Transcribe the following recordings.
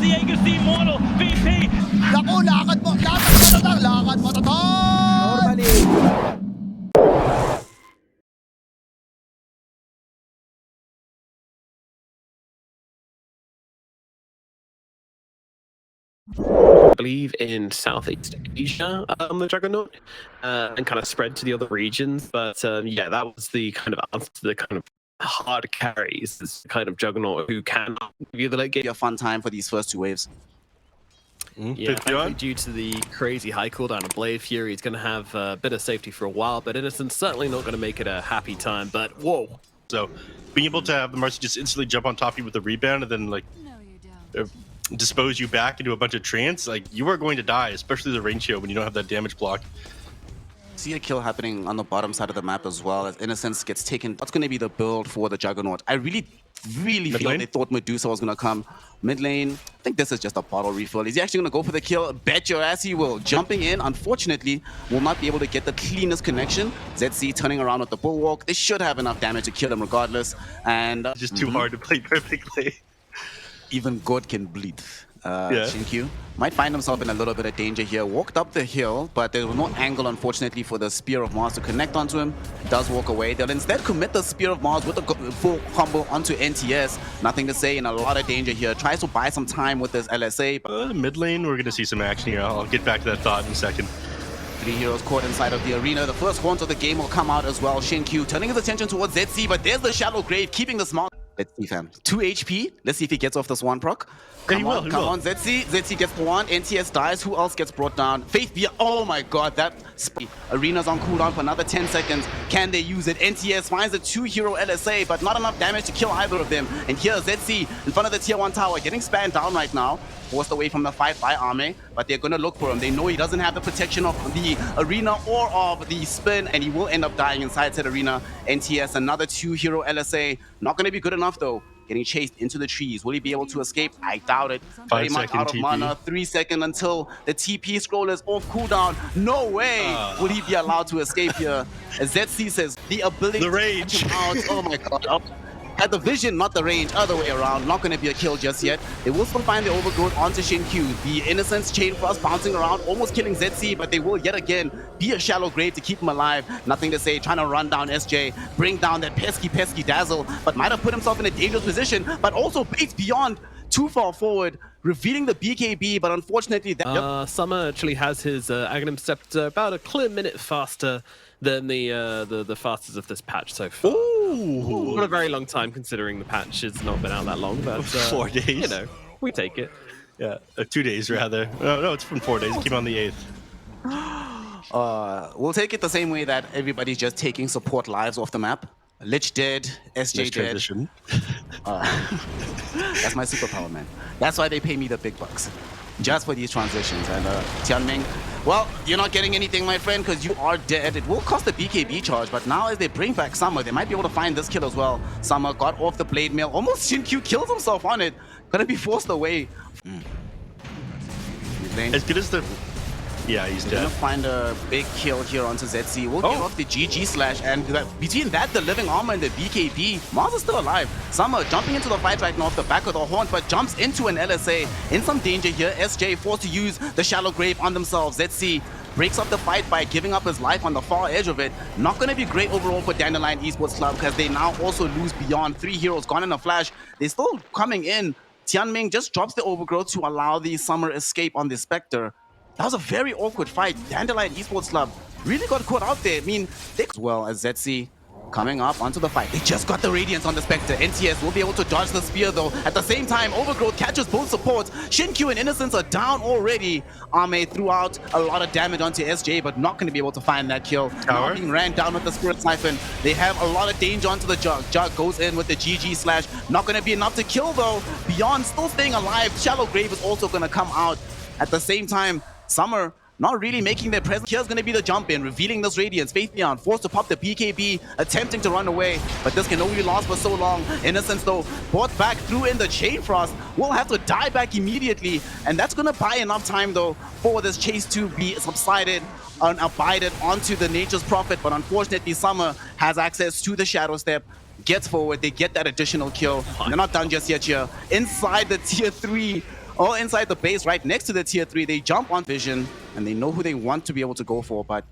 Diego's the Immortal VP. Naku, lakad mo tatang, lakad mo tatang! Normally. I believe in Southeast Asia, the Juggernaut, and kind of spread to the other regions. But yeah, that was the kind of answer to the kind of hard carries. This kind of Juggernaut who can give you the late game. Be a fun time for these first two waves. Yeah, thankfully, due to the crazy high cooldown of Blade Fury, he's going to have a bit of safety for a while, but Innocent's certainly not going to make it a happy time. But whoa. So being able to have the Marcy just instantly jump on top of you with a rebound and then like dispose you back into a bunch of trance, like you are going to die, especially the range shield when you don't have that damage block. See a kill happening on the bottom side of the map as well as Innocence gets taken. What's going to be the build for the Juggernaut? I really feel they thought Medusa was going to come. Mid lane, I think this is just a bottle refill. Is he actually going to go for the kill? Bet your ass he will. Jumping in, unfortunately, will not be able to get the cleanest connection. ZC turning around with the Bulwark. They should have enough damage to kill him regardless. And It's just too hard to play perfectly. Even God can bleed. Shinkyu might find himself in a little bit of danger here. Walked up the hill, but there was no angle, unfortunately, for the Spear of Mars to connect onto him. Does walk away. They'll instead commit the Spear of Mars with a full combo onto NTS. Nothing to say, in a lot of danger here. Tries to buy some time with this LSA. But Mid lane, we're going to see some action here. I'll get back to that thought in a second. 3 heroes caught inside of the arena. The first horns of the game will come out as well. Shinkyu turning his attention towards ZC, but there's the Shallow Grave, keeping the small. Let's see, fam. 2 HP. Let's see if he gets off this one proc. Come on, ZC. ZC gets the one. NTS dies. Who else gets brought down? Faith Beer. Oh my god, that arena's on cooldown for another 10 seconds. Can they use it? NTS finds a 2-hero LSA, but not enough damage to kill either of them. And here, ZC in front of the tier 1 tower, getting spanned down right now. Forced away from the fight by Ame, but they're going to look for him. They know he doesn't have the protection of the arena or of the spin, and he will end up dying inside said arena. NTS, another 2-hero LSA. Not going to be good enough, though. Getting chased into the trees. Will he be able to escape? I doubt it. Very much out of mana. 3 seconds until the TP scroll is off cooldown. No way will he be allowed to escape here. As ZC says, the ability to catch him out. Oh my god. Had the vision, not the range, other way around. Not going to be a kill just yet. They will still find the overgrowth onto Shinkyu. The Innocence Chain Frost bouncing around, almost killing ZC, but they will yet again be a Shallow Grave to keep him alive. Nothing to say, trying to run down SJ, bring down that pesky Dazzle, but might have put himself in a dangerous position, but also baits beyond too far forward, revealing the BKB, but unfortunately... Summer actually has his Aghanim Scepter about a clear minute faster than the fastest of this patch so far. Ooh! Not a very long time considering the patch has not been out that long, but 4 days. You know, we take it. Yeah, 2 days rather. No, it's from 4 days. It came on the 8th. We'll take it the same way that everybody's just taking support lives off the map. Lich dead, SJ dead. That's my superpower, man. That's why they pay me the big bucks. Just for these transitions. And Tianming, well, you're not getting anything, my friend, because you are dead. It will cost the BKB charge, but now as they bring back Summer, they might be able to find this kill as well. Summer got off the blade mail. Almost Shinkyu kills himself on it. Gonna be forced away. As good as the... Yeah, he's dead. Gonna find a big kill here onto ZC. We'll give off the GG slash, and between that, the living armor and the BKB, Mars is still alive. Summer jumping into the fight right now off the back of the horn, but jumps into an LSA. In some danger here, SJ forced to use the Shallow Grave on themselves. ZC breaks up the fight by giving up his life on the far edge of it. Not going to be great overall for Dandelion Esports Club because they now also lose beyond 3 heroes gone in a flash. They're still coming in. Tianming just drops the overgrowth to allow the Summer escape on the Spectre. That was a very awkward fight. Dandelion Esports Club really got caught out there. I mean, as well as ZC coming up onto the fight. They just got the Radiance on the Spectre. NTS will be able to dodge the spear though. At the same time, Overgrowth catches both supports. Shinkyu and Innocence are down already. Ame threw out a lot of damage onto SJ, but not going to be able to find that kill. Now being ran down with the Spirit Siphon. They have a lot of danger onto the Jug. Jug goes in with the GG slash. Not going to be enough to kill though. Beyond still staying alive. Shallow Grave is also going to come out. At the same time, Summer not really making their presence. Here's going to be the jump in, revealing this Radiance. Faith Beyond forced to pop the BKB, attempting to run away, but this can only last for so long. Innocence though, brought back, threw in the Chain Frost, will have to die back immediately, and that's going to buy enough time though for this chase to be subsided and abided onto the Nature's Prophet, but unfortunately Summer has access to the Shadow Step, gets forward, they get that additional kill. They're not done just yet here. Inside the tier 3, all inside the base right next to the tier 3. They jump on vision, and they know who they want to be able to go for, but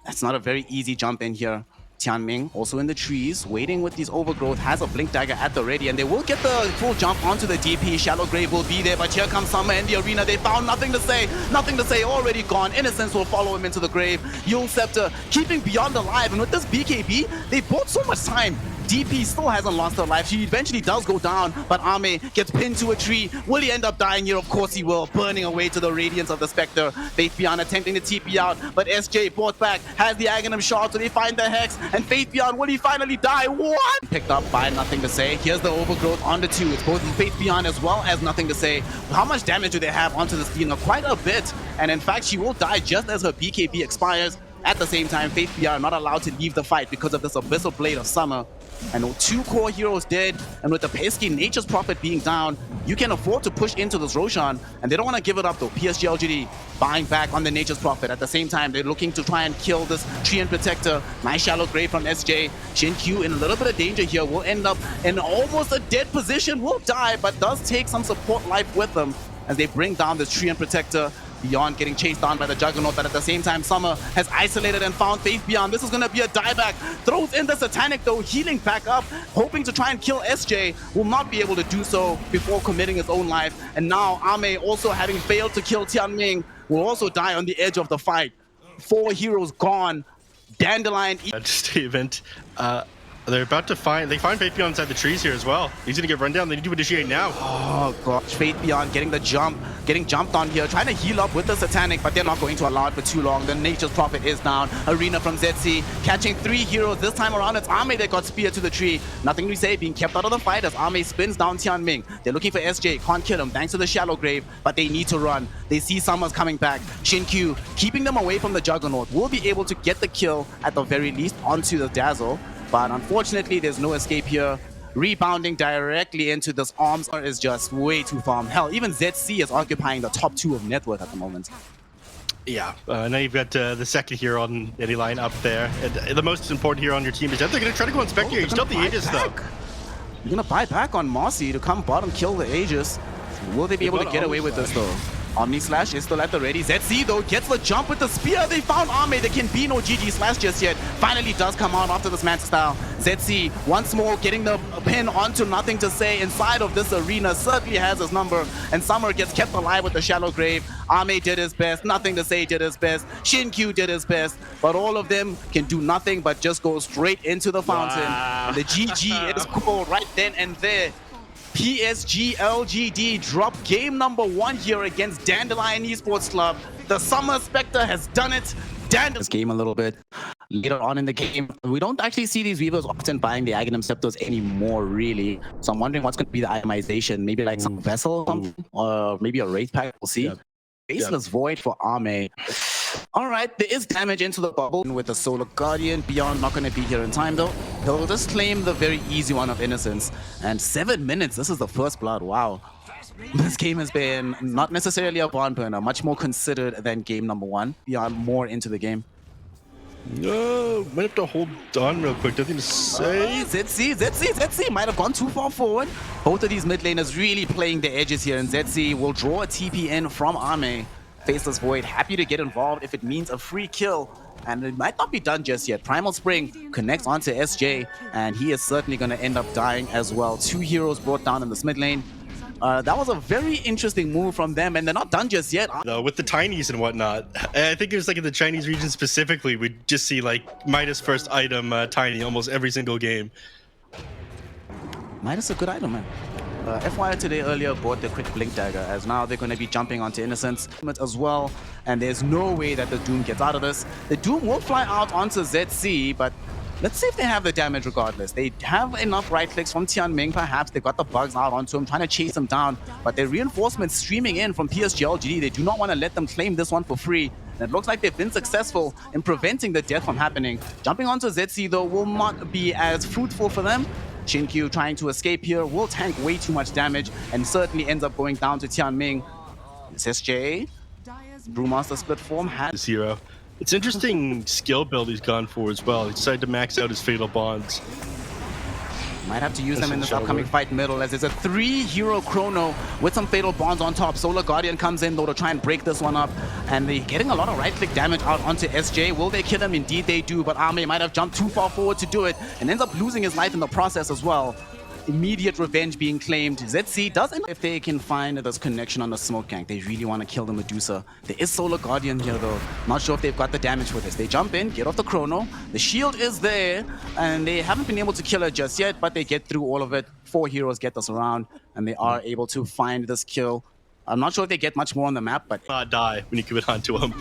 that's not a very easy jump in here. Tianming also in the trees, waiting with these overgrowth, has a blink dagger at the ready, and they will get the full jump onto the DP. Shallow Grave will be there, but here comes Summer in the arena. They found nothing to say, already gone. Innocence will follow him into the grave. Yule Scepter keeping Beyond alive, and with this BKB, they bought so much time. DP still hasn't lost her life. She eventually does go down, but Ame gets pinned to a tree. Will he end up dying here? Of course he will, burning away to the radiance of the Spectre. Faith Beyond attempting to TP out, but SJ brought back, has the Aghanim shard, so they find the Hex, and Faith Beyond, will he finally die? What? Picked up by Nothing to Say. Here's the overgrowth on the 2. It's both Faith Beyond as well as Nothing to Say. How much damage do they have onto this Dina? Quite a bit, and in fact, she will die just as her BKB expires. At the same time, Faith Beyond not allowed to leave the fight because of this Abyssal Blade of Summer. And with 2 core heroes dead, and with the pesky Nature's Prophet being down, you can afford to push into this Roshan, and they don't want to give it up though. PSG.LGD buying back on the Nature's Prophet. At the same time, they're looking to try and kill this Treant Protector. Nice Shallow Grave from SJ. Shin-Q in a little bit of danger here, will end up in almost a dead position, will die, but does take some support life with them as they bring down this Treant Protector. Beyond getting chased down by the Juggernaut, but at the same time, Summer has isolated and found Faith Beyond. This is going to be a dieback. Throws in the Satanic though, healing back up, hoping to try and kill SJ. Will not be able to do so before committing his own life. And now Ame, also having failed to kill Tianming, will also die on the edge of the fight. 4 heroes gone. Dandelion. Just the event. They're about to find Faith Beyond inside the trees here as well. He's gonna get run down. They need to initiate now. Oh gosh, Faith Beyond getting the jump, getting jumped on here, trying to heal up with the Satanic, but they're not going to allow it for too long. The Nature's Prophet is down. Arena from ZC catching 3 heroes. This time around, it's Ame that got speared to the tree. Nothing to say, being kept out of the fight as Ame spins down Tianming. They're looking for SJ, can't kill him thanks to the Shallow Grave, but they need to run. They see Summer's coming back. Shin-Q keeping them away from the Juggernaut will be able to get the kill at the very least onto the Dazzle. But unfortunately, there's no escape here. Rebounding directly into this arms is just way too far. Hell, even ZC is occupying the top 2 of net worth at the moment. Yeah, now you've got the second hero on any line up there. And the most important hero on your team is that they're going to try to go on Spectre. You still have the Aegis though. You're going to buy back on Marcy to come bottom kill the Aegis. Will they be able to get away with this though? Omni Slash is still at the ready. ZC though gets the jump with the spear. They found Ame. There can be no GG Slash just yet. Finally does come out after this Manta style. ZC once more getting the pin onto Nothing to Say inside of this arena. Certainly has his number. And Summer gets kept alive with the Shallow Grave. Ame did his best. Nothing to Say did his best. Shin-Q did his best. But all of them can do nothing but just go straight into the fountain. Wow. And the GG is called right then and there. PSG.LGD dropped game number 1 here against Dandelion Esports Club. The Summer Spectre has done it. This game a little bit later on in the game. We don't actually see these Weavers often buying the Aghanim Scepters anymore, really. So I'm wondering what's going to be the itemization. Maybe like some Vessel or something? Or maybe a Wraith Pack. We'll see. Faceless Void for Ame. Alright, there is damage into the bubble with the Solar Guardian. Beyond not going to be here in time though. He'll just claim the very easy one of Innocence. And 7 minutes, this is the first blood. Wow. This game has been not necessarily a barn burner, much more considered than game number 1. Beyond more into the game. No, might have to hold on real quick. Nothing to say. ZC might have gone too far forward. Both of these mid laners really playing the edges here, and ZC will draw a TP in from Ame. Faceless Void happy to get involved if it means a free kill. And it might not be done just yet. Primal Spring connects onto SJ, and he is certainly going to end up dying as well. 2 heroes brought down in this mid lane. That was a very interesting move from them, and they're not done just yet. With the Tinies and whatnot, I think it was like in the Chinese region specifically, we just see like Midas first item Tiny almost every single game. Midas a good item, man. FYI today earlier bought the quick blink dagger, as now they're going to be jumping onto Innocence as well, and there's no way that the Doom gets out of this. The Doom will fly out onto ZC, but let's see if they have the damage regardless. They have enough right clicks from Tianming, perhaps. They got the bugs out onto him, trying to chase him down, but their reinforcements streaming in from PSG.LGD. They do not want to let them claim this one for free. And it looks like they've been successful in preventing the death from happening. Jumping onto ZC though will not be as fruitful for them. Shin-Q trying to escape here will tank way too much damage and certainly ends up going down to Tianming. This SJ, Brewmaster split form has Zero. It's interesting skill build he's gone for as well. He decided to max out his Fatal Bonds. Might have to use them in this upcoming fight middle, as there's a 3-hero chrono with some fatal bonds on top. Solar Guardian comes in though to try and break this one up, and they're getting a lot of right-click damage out onto SJ. Will they kill him? Indeed they do, but Ame might have jumped too far forward to do it and ends up losing his life in the process as well. Immediate revenge being claimed. ZC doesn't. If they can find this connection on the smoke gank, they really want to kill the Medusa. There is Solar Guardian here though. Not sure if they've got the damage for this. They jump in, get off the chrono. The shield is there, and they haven't been able to kill her just yet, but they get through all of it. 4 heroes get this around, and they are able to find this kill. I'm not sure if they get much more on the map, but die when you commit onto him.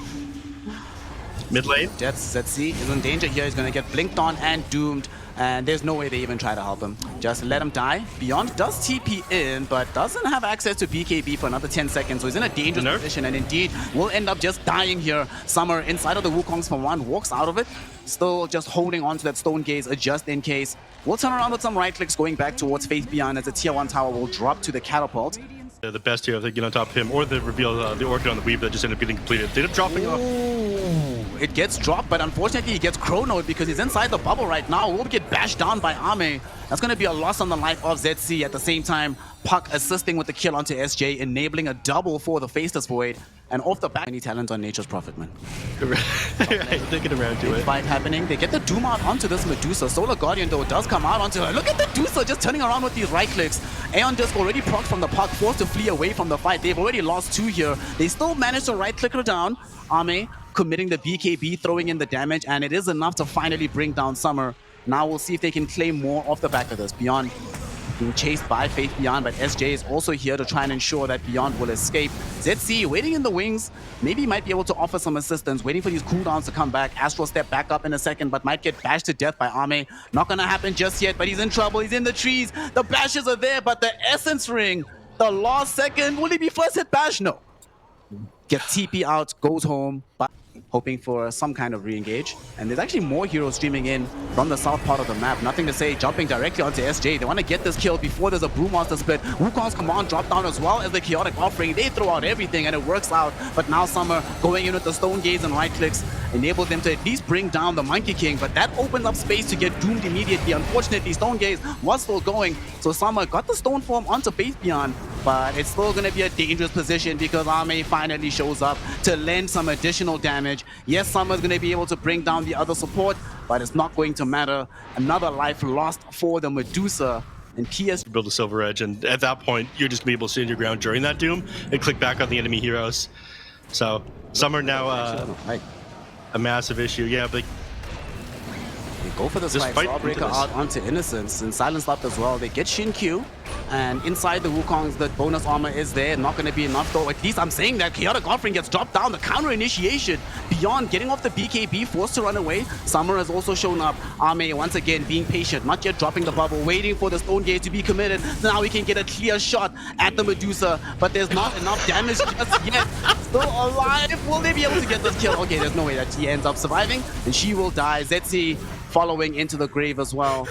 Mid lane. Jets ZC is in danger here. He's going to get blinked on and doomed. And there's no way they even try to help him. Just let him die. Beyond does TP in, but doesn't have access to BKB for another 10 seconds. So he's in a dangerous position, and indeed will end up just dying here. Summer inside of the Wukongs for one, walks out of it. Still just holding on to that stone gaze just in case. We'll turn around with some right clicks going back towards Faith Beyond, as the tier 1 tower will drop to the catapult. The best here, if they get on top of him, or the reveal the Orchid on the Weave that just ended up getting completed. They end up dropping off. It gets dropped, but unfortunately he gets chronoed because he's inside the bubble right now. Will get bashed down by Ame. That's going to be a loss on the life of ZC. At the same time, Puck assisting with the kill onto SJ, enabling a double for the Faceless Void. And off the back, any talent on Nature's Prophet, man. They get around to it. Fight happening. They get the Doom out onto this Medusa. Solar Guardian, though, does come out onto her. Look at the Medusa just turning around with these right clicks. Aeon Disc already procced from the Puck, forced to flee away from the fight. They've already lost 2 here. They still managed to right click her down. Ame committing the BKB, throwing in the damage, and it is enough to finally bring down Summer. Now we'll see if they can claim more off the back of this. Beyond being chased by Faith Beyond, but SJ is also here to try and ensure that Beyond will escape. ZC waiting in the wings, maybe might be able to offer some assistance, waiting for these cooldowns to come back. Astral step back up in a second, but might get bashed to death by Ame. Not gonna happen just yet, but he's in trouble. He's in the trees. The bashes are there, but the Essence Ring, the last second, will he be first hit bash? No. Gets TP out, goes home, but hoping for some kind of re-engage. And there's actually more heroes streaming in from the south part of the map. Nothing to say, jumping directly onto SJ. They want to get this kill before there's a Brewmaster split. Wukong's command drop down as well as the Chaotic Offering. They throw out everything and it works out. But now Summer going in with the Stone Gaze and right clicks enables them to at least bring down the Monkey King. But that opens up space to get doomed immediately. Unfortunately, Stone Gaze was still going. So Summer got the Stone Form onto Faith Beyond. But it's still going to be a dangerous position because Ame finally shows up to lend some additional damage. Yes, Summer's going to be able to bring down the other support, but it's not going to matter. Another life lost for the Medusa. And PS build a Silver Edge, and at that point, you're just going to be able to stand your ground during that Doom and click back on the enemy heroes. So, Summer now a massive issue. Yeah, but they go for this fight. Starbreaker out onto Innocence and Silence Up as well. They get Shin Q. And inside the Wukongs, the bonus armor is there. Not going to be enough though. At least I'm saying that Chaotic Offering gets dropped down. The counter initiation. Beyond getting off the BKB, forced to run away. Summer has also shown up. Ame once again being patient. Not yet dropping the bubble. Waiting for the Stone Gate to be committed. Now we can get a clear shot at the Medusa. But there's not enough damage just yet. Still alive. Will they be able to get this kill? Okay, there's no way that she ends up surviving. And she will die. ZC following into the grave as well.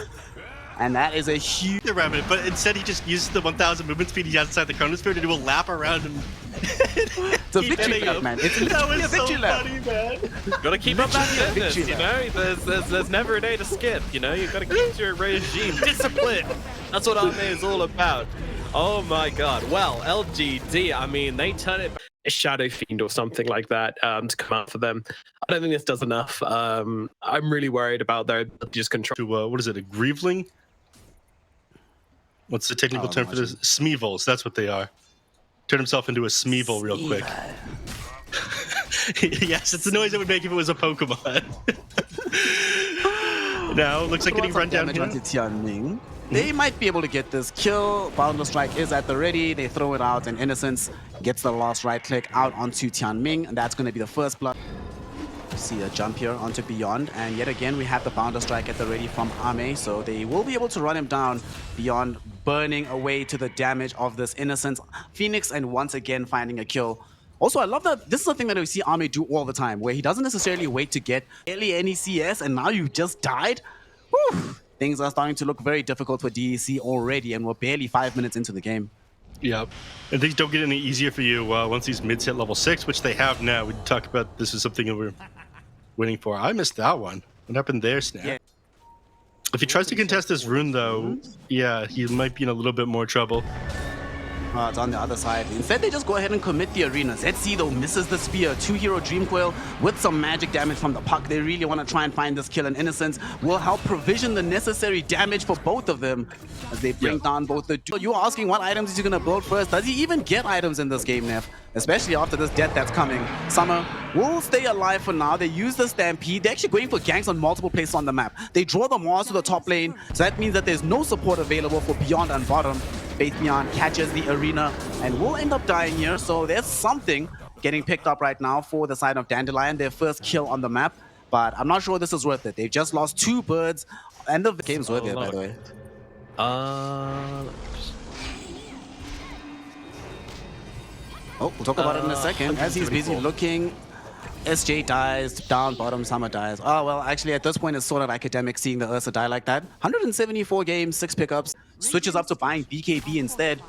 And that is a huge rabbit, but instead he just uses the 1000 movement speed he has inside the chronosphere to do a lap around him. It's a victory lap, man. It's literally a victory lap. Funny, man. Gotta keep up that fitness, you know? There's never a day to skip, you know? You gotta keep your regime. Discipline! That's what Ame is all about. Oh my god. Well, LGD, I mean, they turn it a Shadow Fiend or something like that to come out for them. I don't think this does enough. I'm really worried about their just control. To, what is it, a Grieveling? What's the technical term for this? Smeevils, that's what they are. Turn himself into a Smeevil real quick. Yes, it's the noise it would make if it was a Pokemon. Now, looks like getting run down here. Tianming. They might be able to get this kill. Boundless Strike is at the ready. They throw it out, and Innocence gets the last right click out onto Tianming, and that's going to be the first blood. See a jump here onto Beyond, and yet again we have the Boundless Strike at the ready from Ame, so they will be able to run him down. Beyond burning away to the damage of this Innocence Phoenix, and once again finding a kill. Also, I love that this is something that we see Ame do all the time, where he doesn't necessarily wait to get barely any CS, and now you just died. Whew. Things are starting to look very difficult for DEC already, and we're barely 5 minutes into the game. Yeah, and things don't get any easier for you once these mids hit level 6, which they have now. We talked about this is something that we're waiting for. I missed that one. What happened there, Snare? If he tries to contest this rune, though, yeah, he might be in a little bit more trouble. It's on the other side. Instead, they just go ahead and commit the arena. ZC, though, misses the spear. 2-hero Dream Coil with some magic damage from the puck. They really want to try and find this kill, and Innocence will help provision the necessary damage for both of them as they bring down both the... You're asking what items is he going to build first. Does he even get items in this game, neph? Especially after this death that's coming. Summer will stay alive for now. They use the Stampede. They're actually going for ganks on multiple places on the map. They draw the Mars to the top lane, so that means that there's no support available for Beyond and Bottom. Faith Beyond catches the arena and will end up dying here, so there's something getting picked up right now for the side of Dandelion, their first kill on the map, but I'm not sure this is worth it. They've just lost 2 birds, and the game's worth it, by the way. Oh, we'll talk about it in a second. As he's busy looking, SJ dies, down, bottom, Summer dies. Oh, well, actually, at this point, it's sort of academic seeing the Ursa die like that. 174 games, 6 pickups, switches up to buying BKB instead.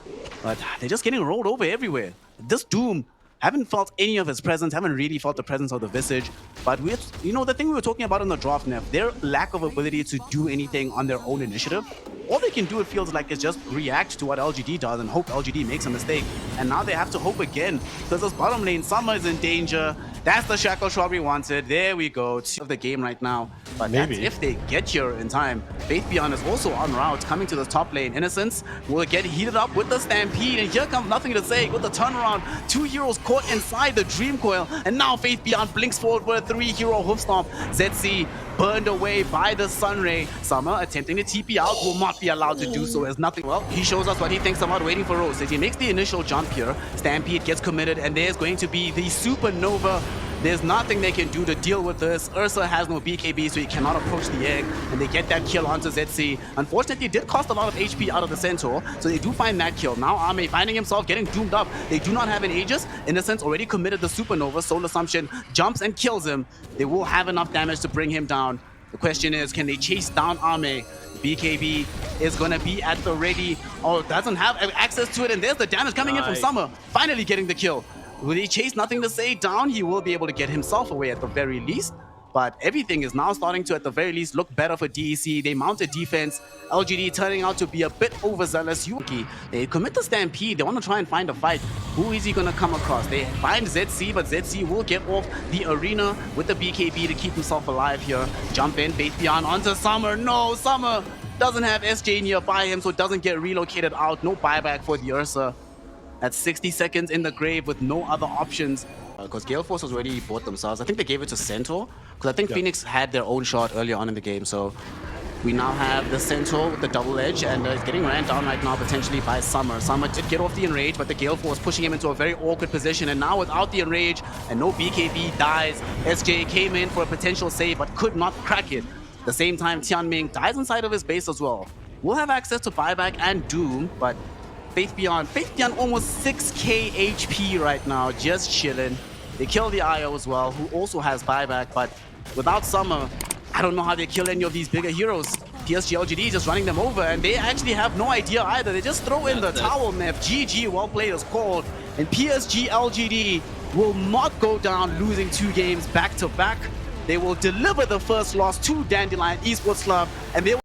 But they're just getting rolled over everywhere. This Doom, haven't felt any of his presence, haven't really felt the presence of the Visage. But you know, the thing we were talking about in the draft, neph, their lack of ability to do anything on their own initiative. All they can do, it feels like, is just react to what LGD does and hope LGD makes a mistake. And now they have to hope again, because this bottom lane, Summer is in danger. That's the Shackle Shot we wanted. There we go. Of the game right now. But that's if they get here in time. Faith Beyond is also en route, coming to the top lane. Innocence will get heated up with the Stampede. And here comes Nothing to Say with the turnaround. 2 heroes caught inside the Dream Coil. And now Faith Beyond blinks forward for a 3-hero hoof stomp. ZC burned away by the Sunray. Summer attempting to TP out, will not be allowed to do so as Nothing. Well, he shows us what he thinks about waiting for Rose. As he makes the initial jump here, Stampede gets committed, and there's going to be the Supernova. There's nothing they can do to deal with this. Ursa has no BKB, so he cannot approach the egg, and they get that kill onto ZC. Unfortunately, it did cost a lot of HP out of the Centaur, so they do find that kill. Now Ame finding himself getting doomed up. They do not have an Aegis. Innocence already committed the Supernova. Soul Assumption jumps and kills him. They will have enough damage to bring him down. The question is, can they chase down Ame? BKB is going to be at the ready. Oh, doesn't have access to it, and there's the damage coming in from Summer. Finally getting the kill. Will he chase Nothing to Say down? He will be able to get himself away at the very least. But everything is now starting to, at the very least, look better for DEC. They mounted defense. LGD turning out to be a bit overzealous. Yuki, they commit the Stampede. They want to try and find a fight. Who is he going to come across? They find ZC, but ZC will get off the arena with the BKB to keep himself alive here. Jump in, Faith Beyond onto Summer. No, Summer doesn't have SJ nearby him, so it doesn't get relocated out. No buyback for the Ursa. At 60 seconds in the grave with no other options. Because Gale Force has already bought themselves. I think they gave it to Centaur. Because I think Phoenix had their own shot earlier on in the game. So we now have the Centaur with the double edge. And it's getting ran down right now potentially by Summer. Summer did get off the Enrage, but the Gale Force pushing him into a very awkward position. And now without the Enrage and no BKB dies. SJ came in for a potential save but could not crack it. At the same time, Tianming dies inside of his base as well. We'll have access to buyback and Doom, but Faith Beyond almost 6k HP right now, just chilling. They kill the IO as well, who also has buyback, but without Summer, I don't know how they kill any of these bigger heroes. PSG.LGD just running them over, and they actually have no idea either. They just throw in the towel neph. GG, well played is called, and PSG.LGD will not go down losing 2 games back to back. They will deliver the first loss to Dandelion Esports Club, and they